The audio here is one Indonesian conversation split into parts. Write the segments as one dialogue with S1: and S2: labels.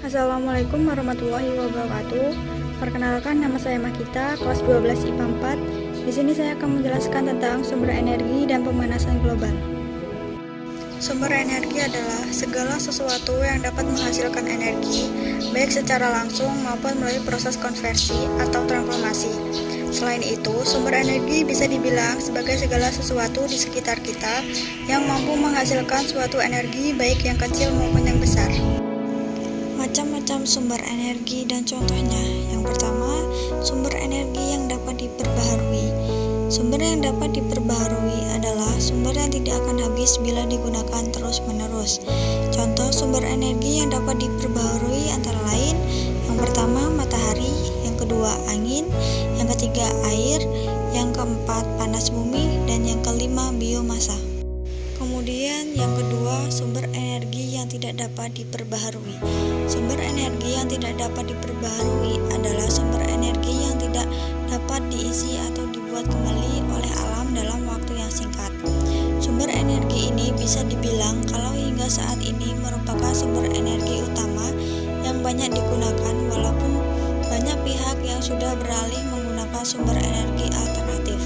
S1: Assalamualaikum warahmatullahi wabarakatuh. Perkenalkan, nama saya Makita, kelas 12 IPA 4. Di sini saya akan menjelaskan tentang sumber energi dan pemanasan global. Sumber energi adalah segala sesuatu yang dapat menghasilkan energi, baik secara langsung maupun melalui proses konversi atau transformasi. Selain itu, sumber energi bisa dibilang sebagai segala sesuatu di sekitar kita yang mampu menghasilkan suatu energi, baik yang kecil maupun yang besar. Macam-macam sumber energi dan contohnya. Yang pertama, sumber energi yang dapat diperbaharui. Sumber yang dapat diperbaharui adalah sumber yang tidak akan habis bila digunakan terus-menerus. Contoh sumber energi yang dapat diperbaharui antara lain: yang pertama, matahari; yang kedua, angin; yang ketiga, air; yang keempat, panas bumi; dan yang kelima, biomasa. Kemudian yang kedua, sumber energi yang tidak dapat diperbaharui. Sumber energi yang tidak dapat diperbaharui adalah sumber energi yang tidak dapat diisi atau dibuat kembali oleh alam dalam waktu yang singkat. Sumber energi ini bisa dibilang kalau hingga saat ini merupakan sumber energi utama yang banyak digunakan, walaupun banyak pihak yang sudah beralih menggunakan sumber energi alternatif.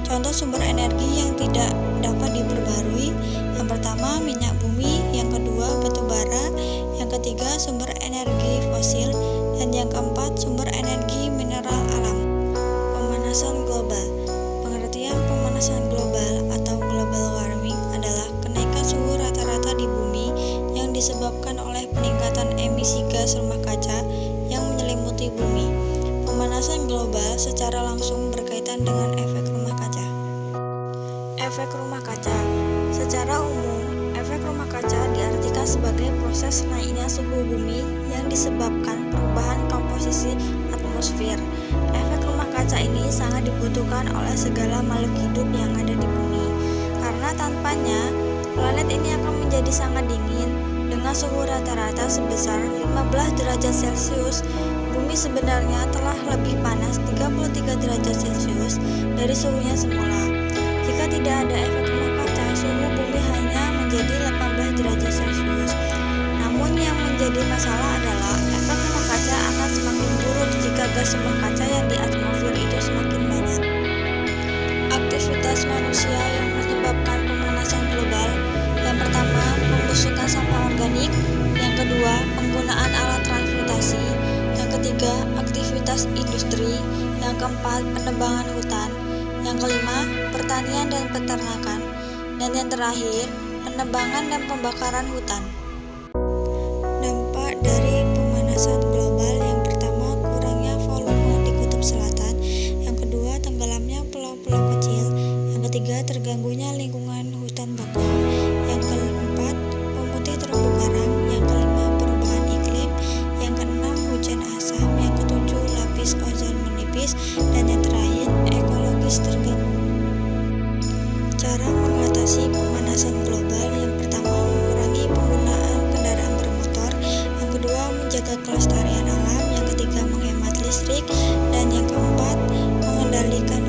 S1: Contoh sumber energi yang tidak dapat diperbaharui: yang pertama, minyak bumi; yang kedua, batu bara; yang ketiga, sumber energi fosil; dan yang keempat, sumber energi mineral alam. Pemanasan global. Pengertian pemanasan global atau global warming adalah kenaikan suhu rata-rata di bumi yang disebabkan oleh peningkatan emisi gas rumah kaca yang menyelimuti bumi. Pemanasan global secara langsung berkaitan dengan efek rumah kaca. Efek rumah kaca. Secara umum, efek rumah kaca diartikan sebagai proses naiknya suhu bumi yang disebabkan perubahan komposisi atmosfer. Efek rumah kaca ini sangat dibutuhkan oleh segala makhluk hidup yang ada di bumi, karena tanpanya planet ini akan menjadi sangat dingin. Dengan suhu rata-rata sebesar 15 derajat Celcius, bumi sebenarnya telah lebih panas 33 derajat Celcius dari suhunya semula. Jika tidak ada efek rumah kaca, suhu bumi hanya menjadi 18 derajat Celcius. Namun yang menjadi masalah adalah efek rumah kaca akan semakin buruk jika gas rumah kaca yang di atmosfer itu semakin banyak. Aktivitas manusia yang menyebabkan pemanasan global. Yang pertama, pembusukan sampah organik; yang kedua, penggunaan alat transportasi; yang ketiga, aktivitas industri; yang keempat, penebangan hutan; yang kelima, pertanian dan peternakan; dan yang terakhir, penebangan dan pembakaran hutan. Dampak dari pemanasan global: yang pertama, kurangnya volume di kutub selatan; yang kedua, tenggelamnya pulau-pulau kecil; yang ketiga, terganggunya lingkungan hutan bakau; yang keempat, pemutih terumbu karang; yang kelima, perubahan iklim; yang keenam, hujan asam; yang ketujuh, lapis ozon menipis; dan yang terakhir, ekologis terganggu. Cara mengatasi pemanasan global: yang pertama, mengurangi penggunaan kendaraan bermotor; yang kedua, menjaga kelestarian alam; yang ketiga, menghemat listrik; dan yang keempat, mengendalikan